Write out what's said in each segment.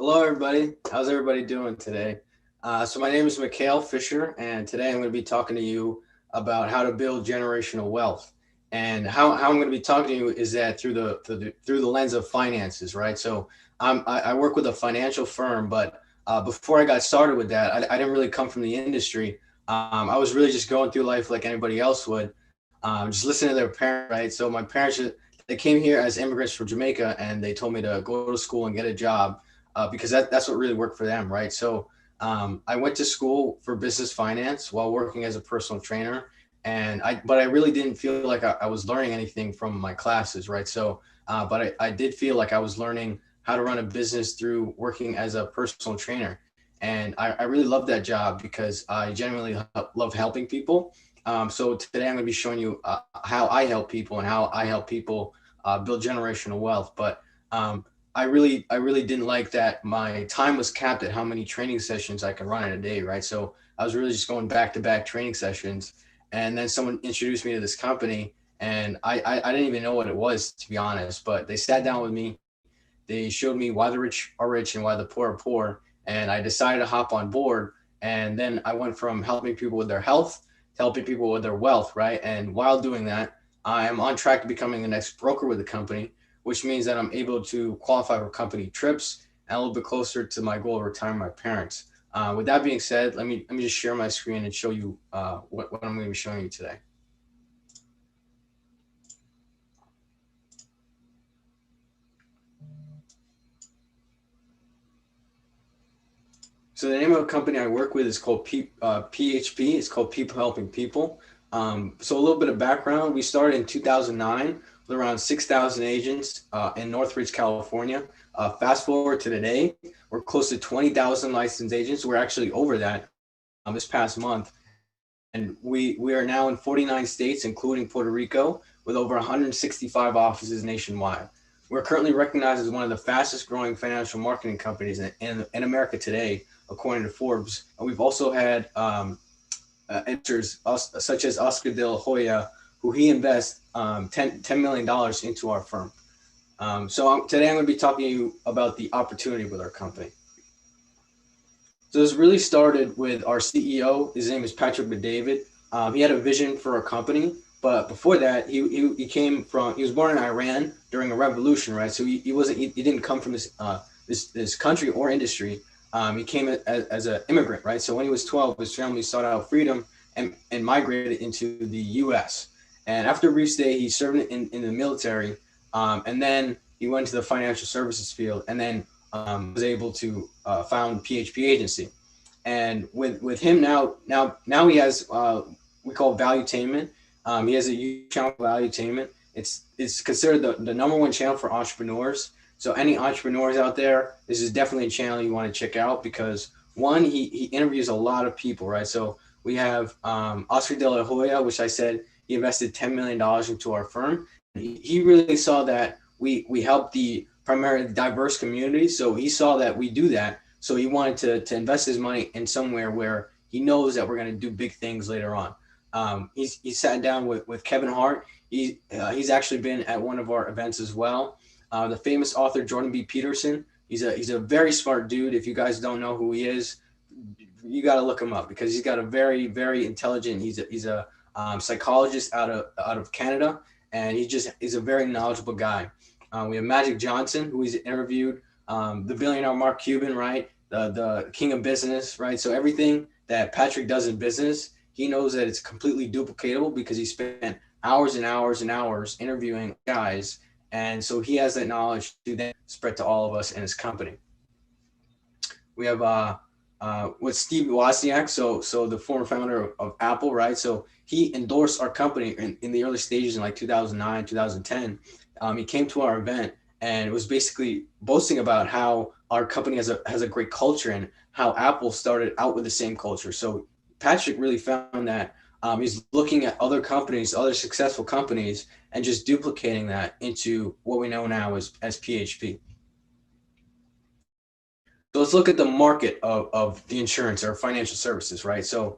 Hello, everybody. How's everybody doing today? So my name is Mikhale Fisher, and today I'm going to be talking to you about how to build generational wealth. And how I'm going to be talking to you is that through the lens of finances, right? So I work with a financial firm, but before I got started with that, I didn't really come from the industry. I was really just going through life like anybody else would, just listening to their parents, right? So my parents, they came here as immigrants from Jamaica, and they told me to go to school and get a job because that's what really worked for them, right? So I went to school for business finance while working as a personal trainer, but I really didn't feel like I was learning anything from my classes, right? So, but I did feel like I was learning how to run a business through working as a personal trainer, and I really love that job because I genuinely love helping people. So today I'm going to be showing you how I help people and how I help people build generational wealth, but I really didn't like that my time was capped at how many training sessions I could run in a day, right? So I was really just going back to back training sessions, and then someone introduced me to this company, and I didn't even know what it was, to be honest. But they sat down with me, they showed me why the rich are rich and why the poor are poor, and I decided to hop on board. And then I went from helping people with their health to helping people with their wealth, right? And while doing that, I am on track to becoming the next broker with the company, which means that I'm able to qualify for company trips and a little bit closer to my goal of retiring my parents. With that being said, let me just share my screen and show you what I'm going to be showing you today. So the name of the company I work with is called PHP. It's called People Helping People. So a little bit of background: we started in 2009 with around 6,000 agents in Northridge, California. Fast forward to today, we're close to 20,000 licensed agents. We're actually over that this past month, and we are now in 49 states, including Puerto Rico, with over 165 offices nationwide. We're currently recognized as one of the fastest growing financial marketing companies in America today, according to Forbes. And we've also had enters such as Oscar De La Hoya, who he invests $10 million into our firm. Today I'm going to be talking to you about the opportunity with our company. So this really started with our CEO. His name is Patrick McDavid. He had a vision for our company, but before that, he was born in Iran during a revolution, right? So he didn't come from this country or industry. He came as an immigrant, right? So when he was 12, his family sought out freedom and migrated into the U.S. And after a brief stay, he served in the military, and then he went to the financial services field, and then was able to found PHP agency. And with him now he has we call valuetainment. He has a YouTube channel valuetainment. It's considered the number one channel for entrepreneurs. So any entrepreneurs out there, this is definitely a channel you want to check out because one, he interviews a lot of people, right? So we have Oscar De La Hoya, which I said he invested $10 million into our firm. He really saw that we help the primarily diverse communities. So he saw that we do that. So he wanted to invest his money in somewhere where he knows that we're going to do big things later on. He sat down with Kevin Hart. He's actually been at one of our events as well. The famous author Jordan B. Peterson. He's a very smart dude. If you guys don't know who he is, you got to look him up because he's got a very intelligent. He's a psychologist out of Canada, and he's a very knowledgeable guy. We have Magic Johnson, who he's interviewed, the billionaire Mark Cuban, right? The king of business, right? So everything that Patrick does in business, he knows that it's completely duplicatable because he spent hours and hours and hours interviewing guys. And so he has that knowledge to then spread to all of us in his company. We have with Steve Wozniak, so the former founder of Apple, right? So he endorsed our company in the early stages in like 2009, 2010. He came to our event and was basically boasting about how our company has a great culture and how Apple started out with the same culture. So Patrick really found that he's looking at other companies, other successful companies, and just duplicating that into what we know now as PHP. So let's look at the market of the insurance or financial services, right? So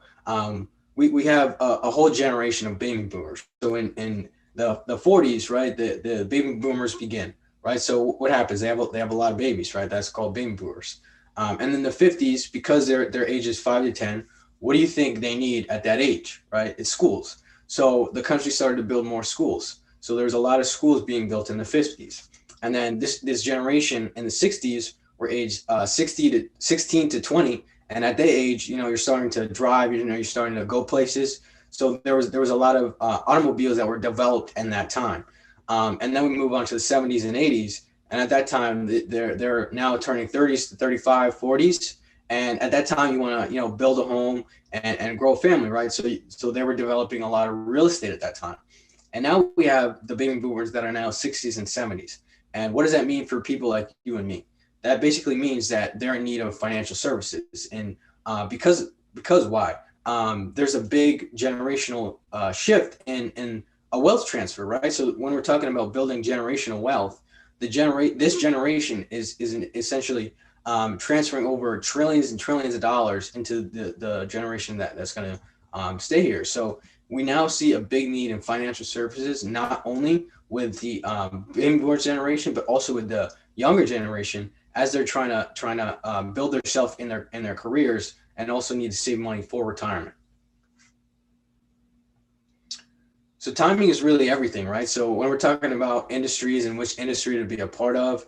we have a whole generation of baby boomers. So in the 40s, right, the baby boomers begin, right? So what happens? They have a lot of babies, right? That's called baby boomers. And then the 50s, because their age is 5 to 10, what do you think they need at that age, right? It's schools. So the country started to build more schools. So there's a lot of schools being built in the 50s. And then this generation in the 60s were aged 60 to 16 to 20. And at that age, you're starting to drive, you're starting to go places. So there was a lot of automobiles that were developed in that time. And then we move on to the 70s and 80s. And at that time, they're now turning 30s to 35, 40s. And at that time, you want to build a home and grow a family, right? So they were developing a lot of real estate at that time. And now we have the baby boomers that are now 60s and 70s. And what does that mean for people like you and me? That basically means that they're in need of financial services. And because why? There's a big generational shift in a wealth transfer, right? So when we're talking about building generational wealth, this generation is essentially transferring over trillions and trillions of dollars into the generation that's going to stay here. So we now see a big need in financial services, not only with the baby boomer generation, but also with the younger generation as they're trying to build themselves in their careers and also need to save money for retirement. So timing is really everything, right? So when we're talking about industries and which industry to be a part of,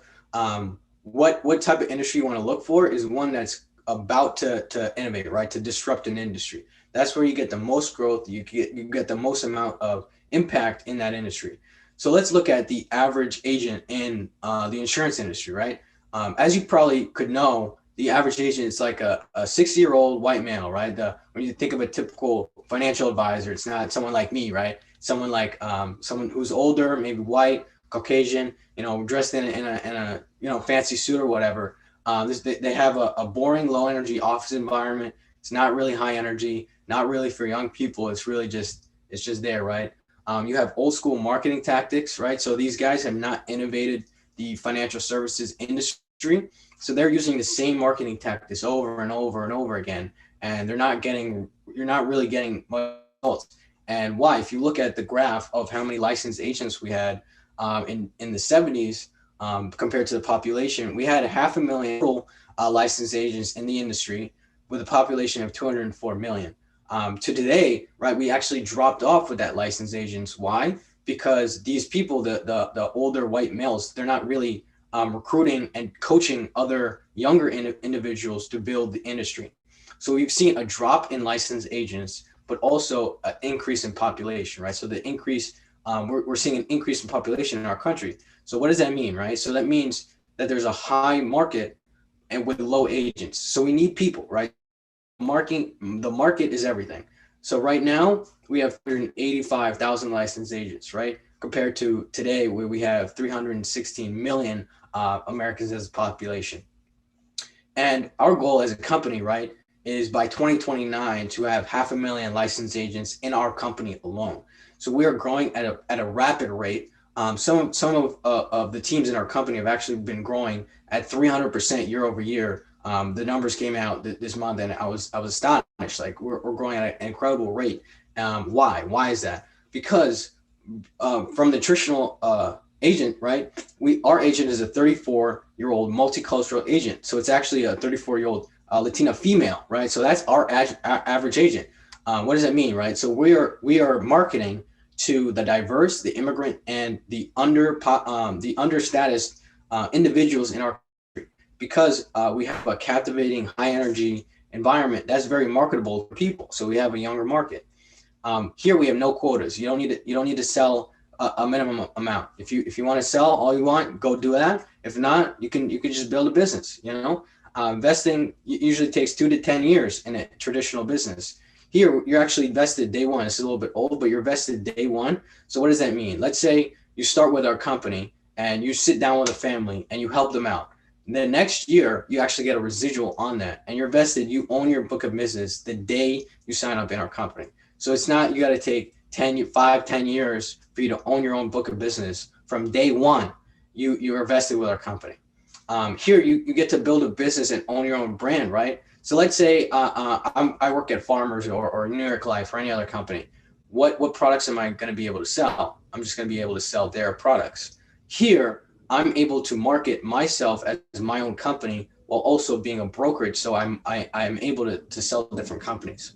what type of industry you want to look for is one that's about to innovate, right? To disrupt an industry. That's where you get the most growth. You get the most amount of impact in that industry. So let's look at the average agent in the insurance industry, right? As you probably could know, the average agent is like a 60-year-old white male, right? When you think of a typical financial advisor, it's not someone like me, right? Someone like someone who's older, maybe white, Caucasian, dressed in a fancy suit or whatever. They have a boring, low energy office environment. It's not really high energy, not really for young people. It's just there, right? You have old school marketing tactics, right? So these guys have not innovated the financial services industry. So they're using the same marketing tactics over and over and over again, and you're not really getting much results. And why? If you look at the graph of how many licensed agents we had in the 70s compared to the population, we had 500,000 total licensed agents in the industry with a population of 204 million. To today, right, we actually dropped off with that licensed agents. Why? Because these people, the older white males, they're not really recruiting and coaching other younger individuals to build the industry. So we've seen a drop in licensed agents, but also an increase in population, right? So the increase, we're seeing an increase in population in our country. So what does that mean, right? So that means that there's a high market and with low agents. So we need people, right? The market is everything. So right now we have 185,000 licensed agents, right? Compared to today where we have 316 million Americans as a population. And our goal as a company, right, is by 2029 to have 500,000 licensed agents in our company alone. So we are growing at a rapid rate. Some of the teams in our company have actually been growing at 300% year over year. The numbers came out this month, and I was astonished. Like we're growing at an incredible rate. Why? Why is that? Because from the traditional agent, right? Our agent is a 34-year-old multicultural agent. So it's actually a 34-year-old Latina female, right? So that's our average agent. What does that mean, right? So we are marketing to the diverse, the immigrant, and the understatus individuals in our country because we have a captivating, high energy environment that's very marketable for people. So we have a younger market. Here we have no quotas. You don't need to sell a minimum amount. If you want to sell all you want, go do that. If not, you can just build a business. Investing usually takes 2 to 10 years in a traditional business. Here, you're actually invested day one. It's a little bit old, but you're invested day one. So what does that mean? Let's say you start with our company and you sit down with a family and you help them out. And then next year, you actually get a residual on that. And you're vested, you own your book of business the day you sign up in our company. So it's not, you got to take 10 years for you to own your own book of business. From day one, you are vested with our company. Here, you get to build a business and own your own brand, right? So let's say I work at Farmers or New York Life or any other company. What products am I going to be able to sell? I'm just going to be able to sell their products. Here, I'm able to market myself as my own company while also being a brokerage. So I'm able to sell different companies.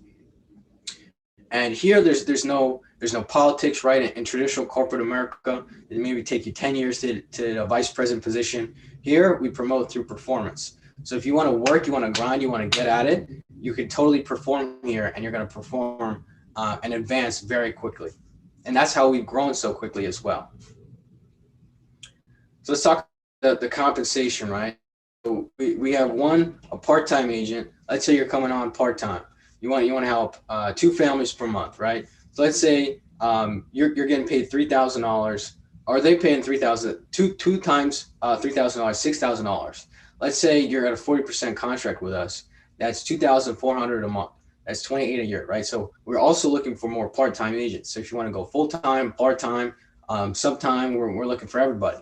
And here there's no politics, right? In traditional corporate America, it maybe take you 10 years to a vice president position. Here we promote through performance. So if you want to work, you want to grind, you want to get at it, you can totally perform here, and you're going to perform and advance very quickly. And that's how we've grown so quickly as well. So let's talk about the compensation, right? So we have a part-time agent. Let's say you're coming on part-time. You want to help two families per month, right? So let's say you're getting paid $3,000. Are they paying two times $3,000, $6,000? Let's say you're at a 40% contract with us. That's 2,400 a month. That's 28 a year, right? So we're also looking for more part-time agents. So if you want to go full-time, part-time, sometime, we're looking for everybody.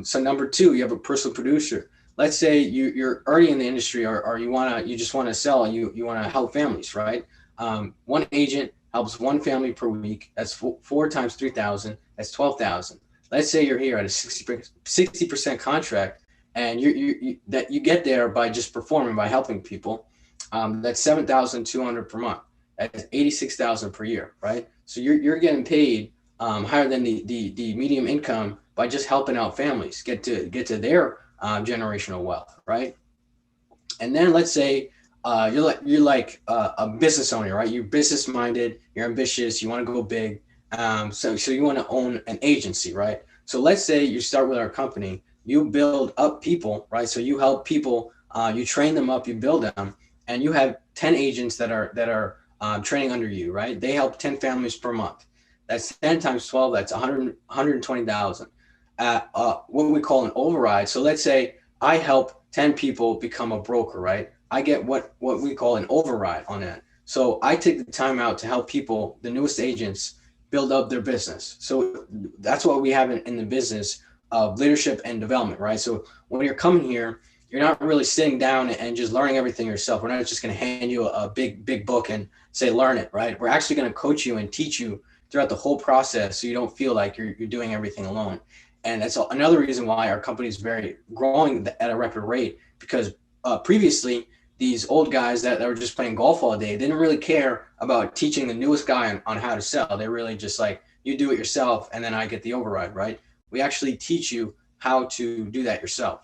So number two, you have a personal producer. Let's say you're already in the industry, or you just want to sell, and you want to help families, right? One agent helps one family per week. That's four times 3,000. That's 12,000. Let's say you're here at a 60% contract, and you get there by just performing, by helping people. That's 7,200 per month. That's 86,000 per year, right? So you're getting paid higher than the medium income by just helping out families get to their generational wealth, right? And then let's say you're like a business owner, right? You're business minded, you're ambitious, you want to go big. So you want to own an agency, right? So let's say you start with our company, you build up people, right? So you help people, you train them up, you build them, and you have 10 agents that are training under you, right? They help 10 families per month. That's 10 times 12. That's 120,000. What we call an override. So let's say I help 10 people become a broker, right? I get what we call an override on that. So I take the time out to help people, the newest agents, build up their business. So that's what we have in the business of leadership and development, right? So when you're coming here, you're not really sitting down and just learning everything yourself. We're not just going to hand you a big book and say, learn it, right? We're actually going to coach you and teach you throughout the whole process, so you don't feel like you're doing everything alone. And that's another reason why our company is very growing at a rapid rate, because previously these old guys that were just playing golf all day didn't really care about teaching the newest guy on how to sell. They really just like, you do it yourself and then I get the override, right? We actually teach you how to do that yourself.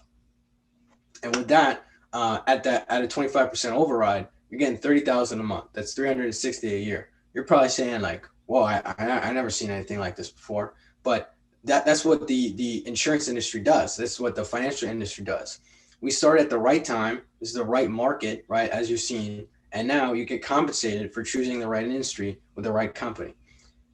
And with that, at a 25% override, you're getting 30,000 a month. That's 360 a year. You're probably saying like, whoa, I never seen anything like this before. But that's what the insurance industry does. That's what the financial industry does. We start at the right time. This is the right market, right? As you've seen. And now you get compensated for choosing the right industry with the right company.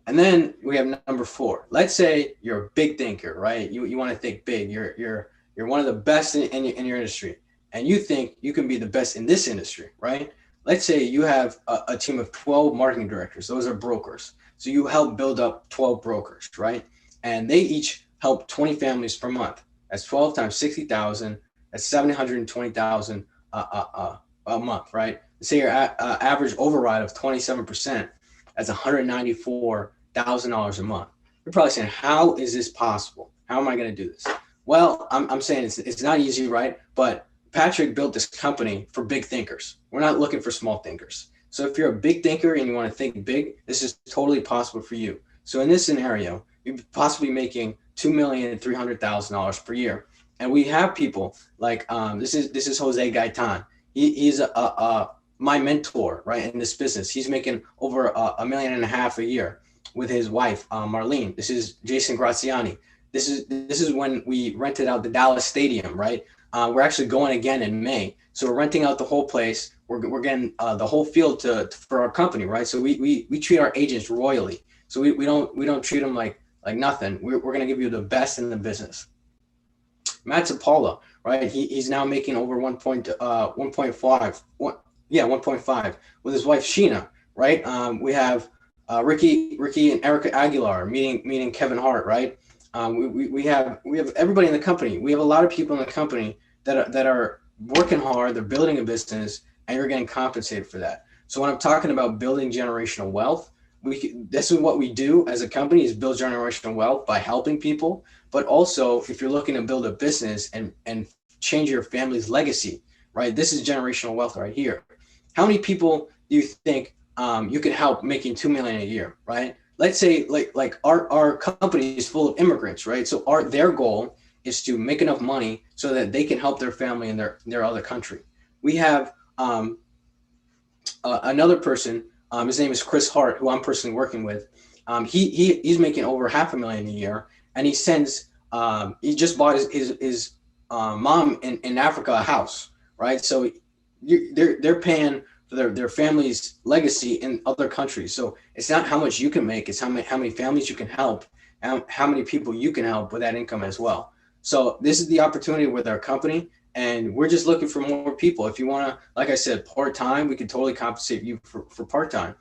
And then we have number four. Let's say you're a big thinker, right? You want to think big. You're one of the best in your industry, and you think you can be the best in this industry, right? Let's say you have a team of 12 marketing directors. Those are brokers. So you help build up 12 brokers, right? And they each help 20 families per month. That's 12 times 60,000. That's 720,000 a month, right? Say your average override of 27%. That's $194,000 a month. You're probably saying, how is this possible? How am I going to do this? Well, I'm saying it's not easy, right? But Patrick built this company for big thinkers. We're not looking for small thinkers. So if you're a big thinker and you want to think big, this is totally possible for you. So in this scenario, you're possibly making $2,300,000 per year. And we have people like this is Jose Gaitan. He's my mentor, right, in this business. He's making over $1.5 million a year with his wife, Marlene. This is Jason Graziani. This is when we rented out the Dallas Stadium, right? We're actually going again in May. So we're renting out the whole place. We're getting the whole field for our company, right? So we treat our agents royally. So we don't treat them like nothing. We're going to give you the best in the business. Matt Zappala, right? He's now making over 1.5 with his wife Sheena, right? We have Ricky and Erica Aguilar meeting Kevin Hart, right? We have everybody in the company. We have a lot of people in the company that are working hard. They're building a business, and you're getting compensated for that. So when I'm talking about building generational wealth, this is what we do as a company, is build generational wealth by helping people. But also, if you're looking to build a business and change your family's legacy, right? This is generational wealth right here. How many people do you think you can help making 2 million a year, right? Let's say like our company is full of immigrants, right? So their goal is to make enough money so that they can help their family in their other country. We have another person. His name is Chris Hart, who I'm personally working with. He's making over 500,000 a year, and he sends. He just bought his mom in Africa a house, right? So they're paying for their family's legacy in other countries. So it's not how much you can make; it's how many families you can help, and how many people you can help with that income as well. So this is the opportunity with our company, and we're just looking for more people. If you want to, like I said, part time, we could totally compensate you for part time.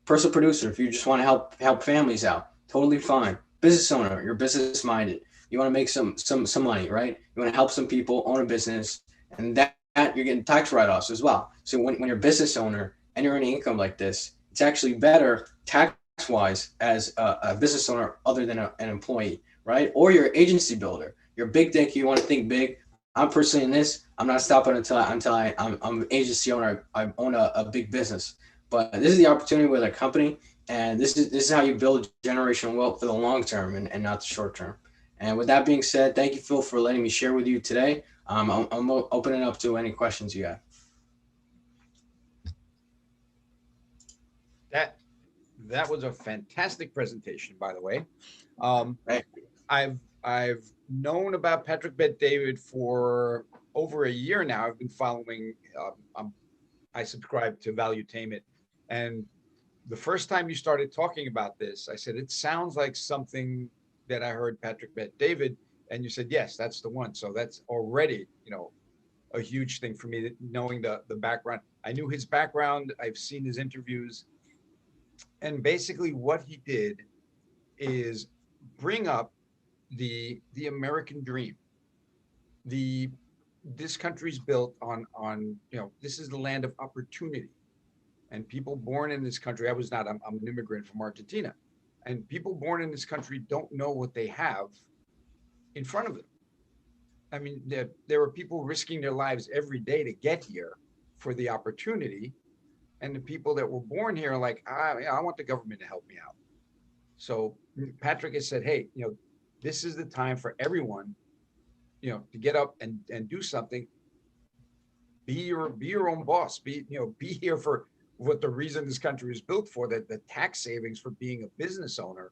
Personal producer, if you just want to help families out, totally fine. Business owner, you're business minded. You want to make some money, right? You want to help some people own a business, and that you're getting tax write offs as well. So when you're a business owner and you're earning income like this, it's actually better tax wise as a business owner other than an employee, right? Or you're an agency builder. You're a big dick. You want to think big. I'm personally in this. I'm not stopping I'm an agency owner. I own a big business. But this is the opportunity with a company, and this is how you build generational wealth for the long term and not the short term. And with that being said, thank you, Phil, for letting me share with you today. I'm opening up to any questions you have. That was a fantastic presentation, by the way. I've known about Patrick Bet-David for over a year now. I've been following. I subscribe to Valuetainment, and the first time you started talking about this, I said it sounds like something that I heard Patrick Bet-David, and you said yes, that's the one. So that's already a huge thing for me, knowing the background. I knew his background. I've seen his interviews, and basically what he did is bring up the American dream. The This country's built on this is the land of opportunity, and people born in this country. I'm an immigrant from Argentina, and people born in this country don't know what they have in front of them. I mean, there are people risking their lives every day to get here for the opportunity, and the people that were born here are like, I want the government to help me out. So Patrick has said, hey, this is the time for everyone, to get up and do something. Be your own boss. Be here for what the reason this country is built for, that the tax savings for being a business owner.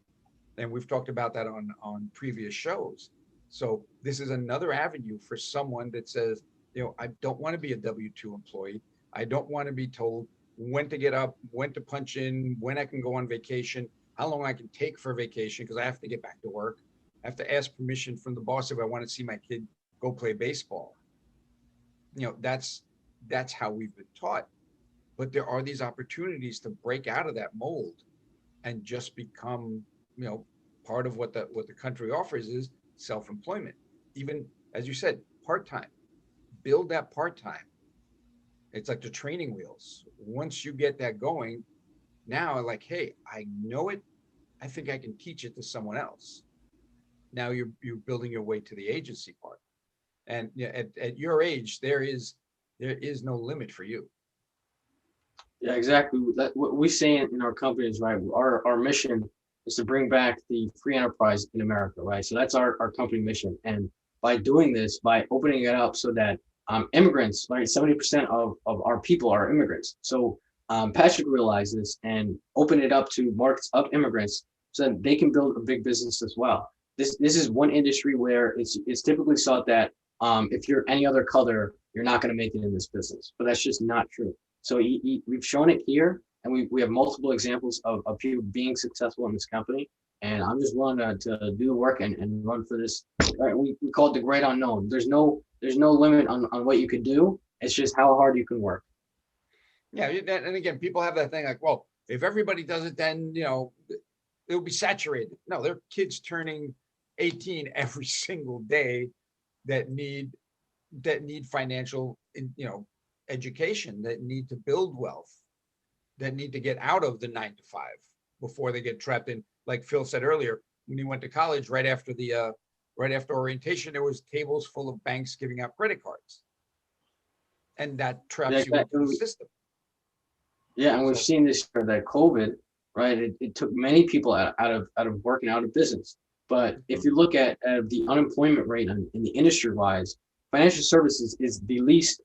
And we've talked about that on previous shows. So this is another avenue for someone that says, I don't want to be a W-2 employee. I don't want to be told when to get up, when to punch in, when I can go on vacation, how long I can take for vacation, because I have to get back to work. I have to ask permission from the boss if I want to see my kid go play baseball. That's how we've been taught. But there are these opportunities to break out of that mold and just become, part of what the country offers is self-employment. Even as you said, part-time. Build that part-time. It's like the training wheels. Once you get that going, now like, hey, I know it. I think I can teach it to someone else. Now you're building your way to the agency part. And at your age, there is no limit for you. Yeah, exactly. What we say in our company is right. Our mission is to bring back the free enterprise in America, right? So that's our company mission. And by doing this, by opening it up so that immigrants, right, 70% of our people are immigrants. So Patrick realized this and opened it up to markets of immigrants so that they can build a big business as well. This is one industry where it's typically thought that if you're any other color, you're not going to make it in this business, but that's just not true. So we've shown it here, and we have multiple examples of people being successful in this company. And I'm just willing to do the work and run for this. Right? We call it the great unknown. There's no limit on what you can do. It's just how hard you can work. Yeah, and again, people have that thing like, well, if everybody does it, then it'll be saturated. No, there are kids turning 18 every single day that need financial, education, that need to build wealth, that need to get out of the 9 to 5. before they get trapped in, like Phil said earlier, when he went to college, right after orientation, there was tables full of banks giving out credit cards, and that traps you That, into the system. yeah, and we've So seen this for that COVID, right? It took many people out of work and out of business. But if you look at the unemployment rate in the industry wise, financial services is the least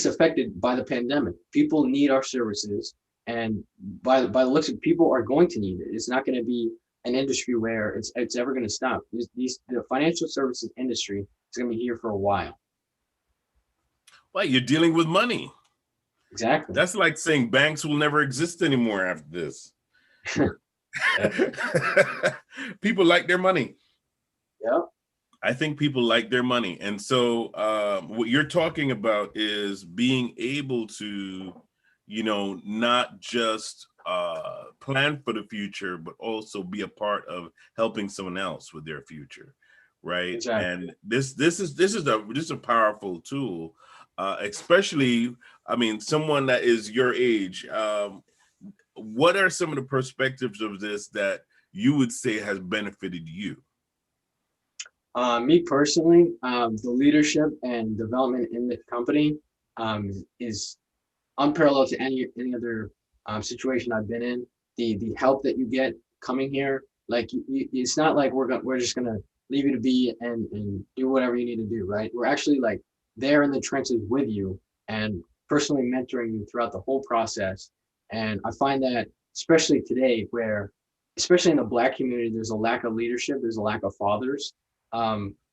affected by the pandemic. People need our services, and by the looks of it, people are going to need it. It's not going to be an industry where it's ever going to stop. The financial services industry is going to be here for a while. Well, you're dealing with money. Exactly. That's like saying banks will never exist anymore after this. People like their money. Yeah. I think people like their money. And so what you're talking about is being able to, not just plan for the future, but also be a part of helping someone else with their future. Right. Exactly. And this is a powerful tool, especially, I mean, someone that is your age. What are some of the perspectives of this that you would say has benefited you? Me personally, the leadership and development in the company is unparalleled to any other situation I've been in. The help that you get coming here, like it's not like we're just gonna leave you to be and do whatever you need to do, right? We're actually like there in the trenches with you and personally mentoring you throughout the whole process. And I find that especially today, where especially in the Black community, there's a lack of leadership, there's a lack of fathers.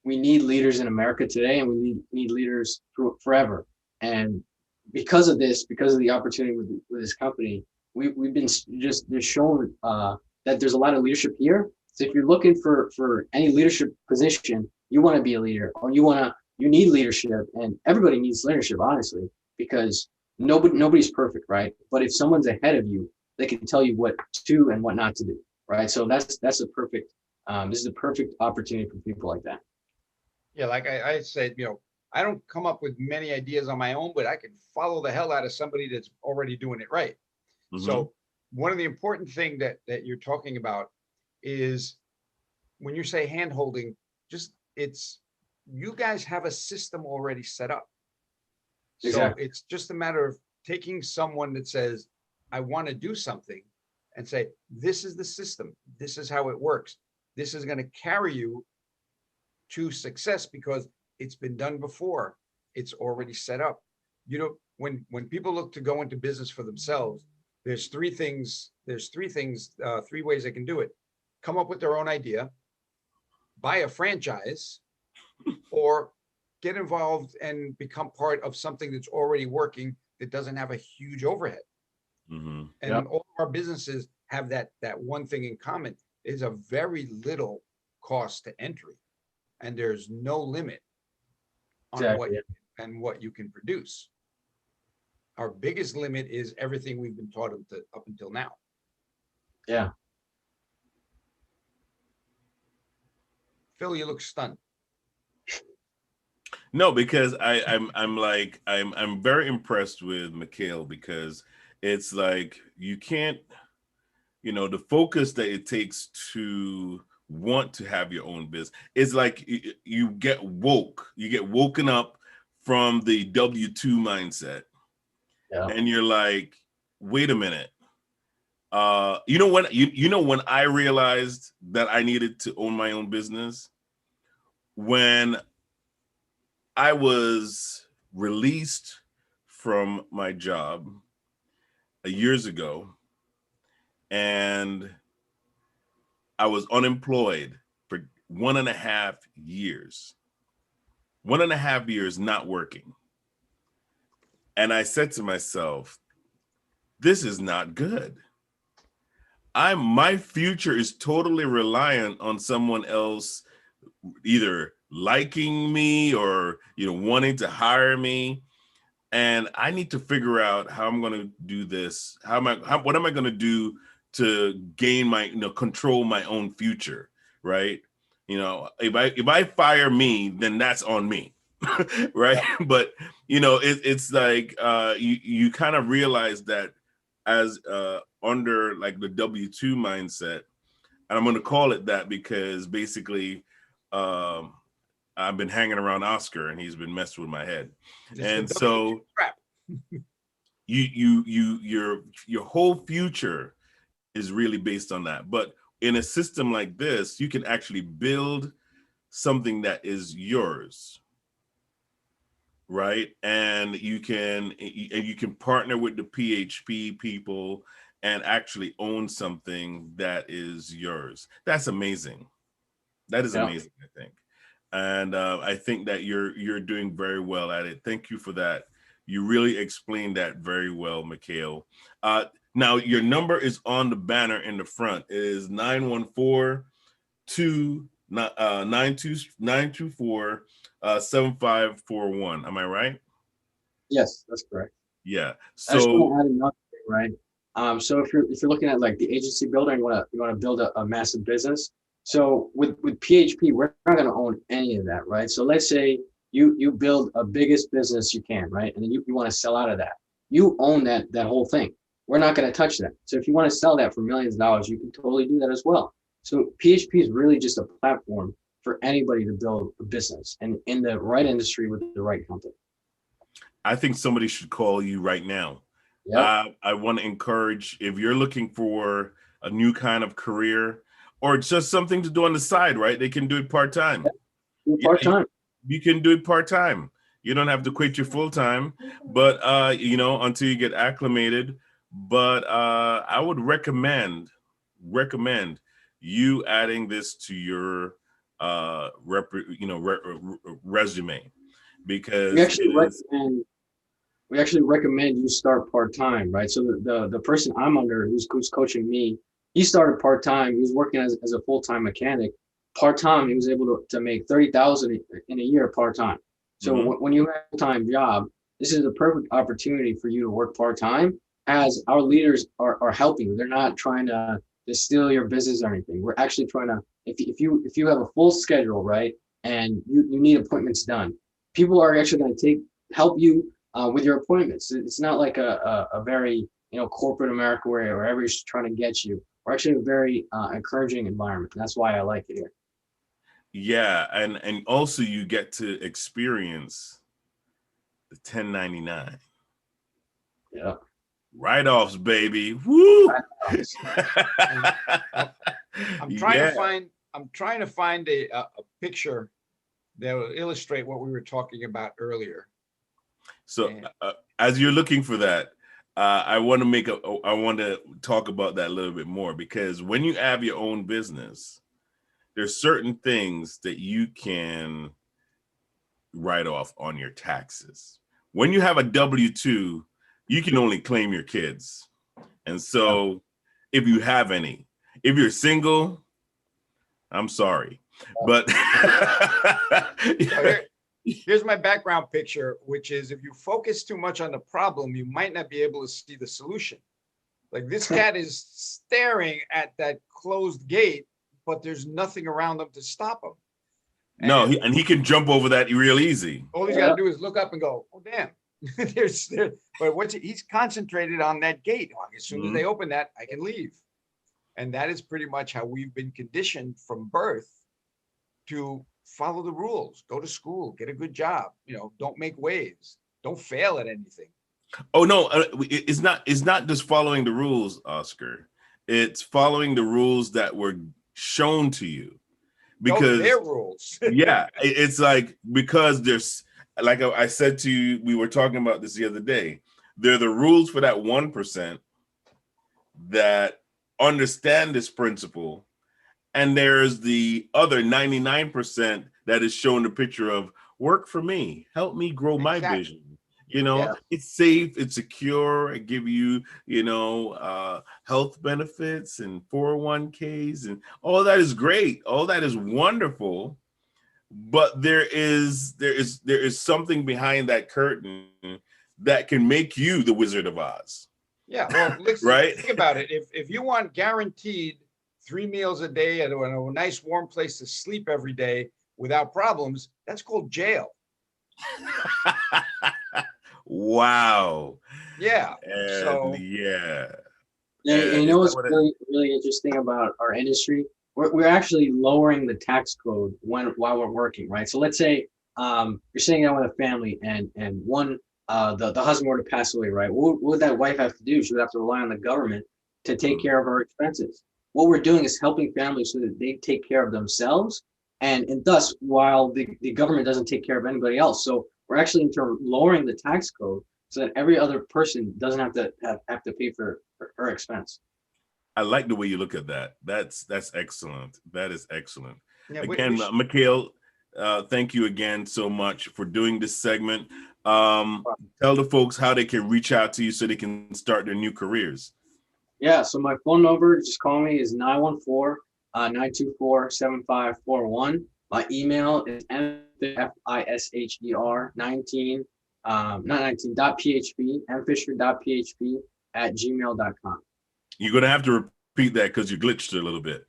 We need leaders in America today, and we need leaders forever. And because of this, because of the opportunity with this company, we've been just shown that there's a lot of leadership here. So if you're looking for any leadership position, you want to be a leader, or you need leadership, and everybody needs leadership, honestly, because nobody's perfect, right? But if someone's ahead of you, they can tell you what to and what not to do, right? So that's a perfect. This is a perfect opportunity for people like that. yeah, like I said, I don't come up with many ideas on my own, but I can follow the hell out of somebody that's already doing it right. Mm-hmm. So one of the important thing that you're talking about is when you say hand holding, you guys have a system already set up. Exactly. So it's just a matter of taking someone that says, I want to do something, and say, this is the system. This is how it works. This is going to carry you to success because it's been done before. It's already set up. When people look to go into business for themselves, there's three ways they can do it. Come up with their own idea, buy a franchise, or get involved and become part of something that's already working that doesn't have a huge overhead. Mm-hmm. And Yep. all of our businesses have that one thing in common. Is a very little cost to entry, and there's no limit on Exactly. what you can produce. Our biggest limit is everything we've been taught up until now. Yeah. Phil, you look stunned. No, because I'm very impressed with Mikhale, because it's like you can't, the focus that it takes to want to have your own business. It's like you get woken up from the W-2 mindset. Yeah. And you're like, wait a minute. When I realized that I needed to own my own business, when I was released from my job years ago, and I was unemployed for 1.5 years. 1.5 years not working. And I said to myself, this is not good. My future is totally reliant on someone else either liking me or wanting to hire me. And I need to figure out how I'm going to do this. What am I going to do to gain control my own future, right? If I fire me, then that's on me, right? Yeah. But it's like you kind of realize that as under like the W-2 mindset. And I'm going to call it that because basically I've been hanging around Oscar and he's been messing with my head. It's And the so W2 trap. your whole future is really based on that. But in a system like this, you can actually build something that is yours, right? And you can partner with the PHP people and actually own something that is yours. That's amazing. That is Yeah. amazing, I think. And I think that you're doing very well at it. Thank you for that. You really explained that very well, Mikhale. Now your number is on the banner in the front. It is 914-7541. Am I right? Yes, that's correct. Yeah. I just So want to add another thing, right? So if you're looking at like the agency builder, and you want to build a massive business. So with PHP, we're not going to own any of that, right? So let's say you build a biggest business you can, right? And then you want to sell out of that. You own that whole thing. We're not going to touch that. So if you want to sell that for millions of dollars, you can totally do that as well. So PHP is really just a platform for anybody to build a business and in the right industry with the right company. I think somebody should call you right now. Yep. I want to encourage, if you're looking for a new kind of career or just something to do on the side, right? They can do it part-time. Part time. You can do it part-time. You don't have to quit your full-time, but until you get acclimated. But I would recommend you adding this to your resume, We because actually it is. recommend we actually recommend you start part time, right? So the person I'm under who's coaching me, he started part time. He was working as a full time mechanic. Part time, he was able to make 30,000 in a year part time. So Mhm. when you have a full time job, this is a perfect opportunity for you to work part time. As our leaders are helping you, they're not trying to steal your business or anything. We're actually trying to if you have a full schedule, right, and you need appointments done, people are actually going to help you with your appointments. It's not like a very corporate America where everybody's trying to get you. We're actually a very encouraging environment. And that's why I like it here. Yeah, and also you get to experience the 1099 Yeah. write-offs, baby. Woo! I'm trying to Yeah. find a picture that will illustrate what we were talking about earlier. So And as you're looking for that, I want to talk about that a little bit more, because when you have your own business, there's certain things that you can write off on your taxes. When you have a W-2, you can only claim your kids. And so if you have any, if you're single, I'm sorry, but here's my background picture, which is if you focus too much on the problem, you might not be able to see the solution. Like this cat is staring at that closed gate, but there's nothing around him to stop him. No, he can jump over that real easy. All he's got to do is look up and go, oh, damn. But he's concentrated on that gate. As soon as they open that, I can leave. And that is pretty much how we've been conditioned from birth to follow the rules, go to school, get a good job, don't make waves, don't fail at anything. Oh no, it's not just following the rules, Oscar. It's following the rules that were shown to you. Because their rules. Yeah, it's like, because there's, like I said to you, we were talking about this the other day. They're the rules for that 1% that understand this principle, and there's the other 99% that is showing the picture of work for me, help me grow my vision. It's safe, it's secure, it give you, health benefits and 401ks, and all that is great. All that is wonderful. But there is something behind that curtain that can make you the Wizard of Oz. Yeah, well, listen, right? Think about it. If you want guaranteed 3 meals a day and a nice warm place to sleep every day without problems, that's called jail. Wow. Yeah. And So yeah. Yeah, and you Is know that what's what it? really interesting about our industry? We're actually lowering the tax code while we're working, right? So let's say you're sitting down with a family and one the husband were to pass away, right? What would that wife have to do? She would have to rely on the government to take Mm. care of her expenses. What we're doing is helping families so that they take care of themselves, and thus while the government doesn't take care of anybody else. So we're actually in turn lowering the tax code so that every other person doesn't have to pay for her expense. I like the way you look at that. That's excellent. That is excellent. yeah, Again, Mikhale, thank you again so much for doing this segment. Tell the folks how they can reach out to you so they can start their new careers. Yeah, so my phone number, just call me, is 914-924-7541. My email is fisher 19, not 19, .php, mfisher.php @gmail.com. You're going to have to repeat that because you glitched a little bit.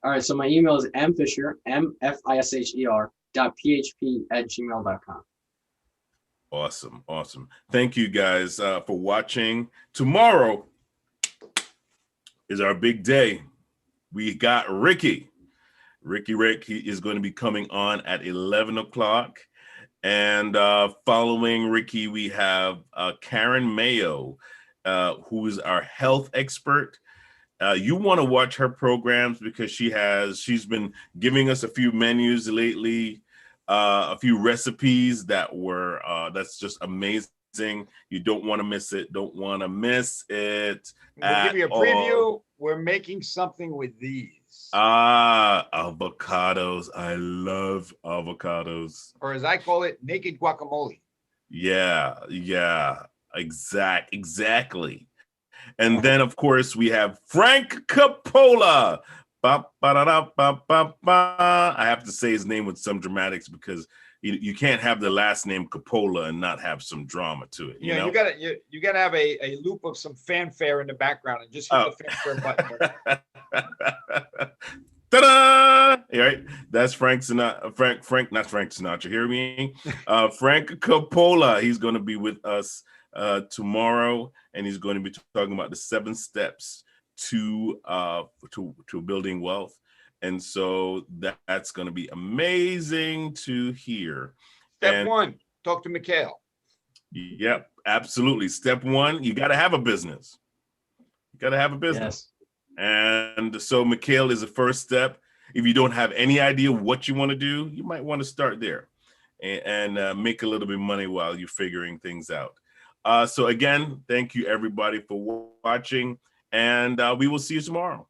All right, so my email is mfisher, mfisher.php @gmail.com. Awesome. Awesome. Thank you guys for watching. Tomorrow is our big day. We got Ricky. Rick, he is going to be coming on at 11 o'clock. And following Ricky, we have Karen Mayo, who is our health expert. You want to watch her programs because she's been giving us a few menus lately, a few recipes that's just amazing. You don't want to miss it. Don't want to miss it. we'll give you a preview. We're making something with these. Avocados. I love avocados. Or as I call it, naked guacamole. Yeah, exactly. And then, of course, we have Frank Coppola. Ba, ba, da, da, ba, ba, ba. I have to say his name with some dramatics because you can't have the last name Coppola and not have some drama to it. You know, you gotta have a loop of some fanfare in the background and just hit the fanfare button. Ta-da! Right, that's Frank Sinatra. Not Frank Sinatra. Hear me? Frank Coppola. He's going to be with us tomorrow, and he's going to be talking about the 7 steps to building wealth. And so that's going to be amazing to hear. Step 1, talk to Mikhale. Yep, absolutely. Step 1, you got to have a business. You got to have a business. Yes. And so Mikhale is the first step. If you don't have any idea what you want to do, you might want to start there and make a little bit of money while you're figuring things out. So again, thank you everybody for watching, and we will see you tomorrow.